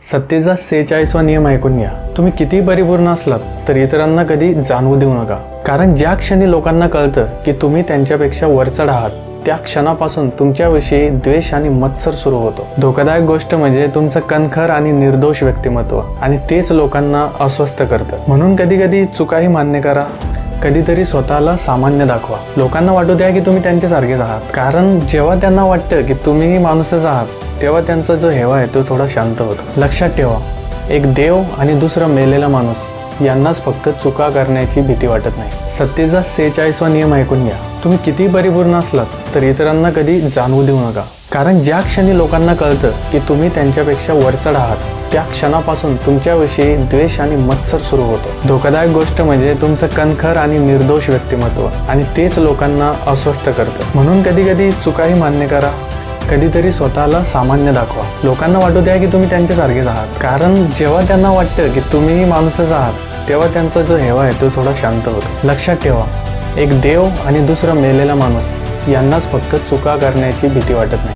सत्तेचा 46वा नियम ऐकून घ्या. तुम्ही किती परिपूर्ण असलात तर इतरांना कधी जाणवू देऊ नका. कारण ज्या क्षणी लोकांना कळतं की तुम्ही त्यांच्यापेक्षा वरचढ आहात, त्या क्षणापासून तुमच्याविषयी द्वेष आणि मत्सर सुरू होतो. धोकादायक गोष्ट म्हणजे तुमचं कणखर आणि निर्दोष व्यक्तिमत्व, आणि तेच लोकांना अस्वस्थ करतं. म्हणून कधी कधी चुकाही मान्य करा, कधीतरी स्वतःला सामान्य दाखवा. लोकांना वाटू द्या की तुम्ही त्यांच्यासारखेच आहात. कारण जेव्हा त्यांना वाटतं की तुम्हीही माणूसच आहात, तेव्हा त्यांचा जो हेवा आहे तो थोडा शांत होतो. लक्षात ठेवा, एक देव आणि दुसरा मेलेला माणूस यांनाच फक्त चुका करण्याची भीती वाटत नाही. सत्तेचा 46वा नियम ऐकून घ्या. तुम्ही किती परिपूर्ण असलात तर इतरांना कधी जाणवू देऊ नका. कारण ज्या क्षणी लोकांना कळतं की तुम्ही त्यांच्यापेक्षा वरचढ आहात, त्या क्षणापासून तुमच्याविषयी द्वेष आणि मत्सर सुरू होतो. धोकादायक गोष्ट म्हणजे तुमचं कणखर आणि निर्दोष व्यक्तिमत्व, आणि तेच लोकांना अस्वस्थ करतं. म्हणून कधी कधी चुकाही मान्य करा, कधीतरी स्वतःला सामान्य दाखवा. लोकांना वाटू द्या की तुम्ही त्यांच्यासारखेच आहात. कारण जेव्हा त्यांना वाटतं की तुम्हीही माणूसच आहात, तेव्हा त्यांचा जो हेवा आहे तो थोडा शांत होतो. लक्षात ठेवा, एक देव आणि दुसरा मेलेला माणूस यांनाच फक्त चुका करण्याची भीती वाटत नाही.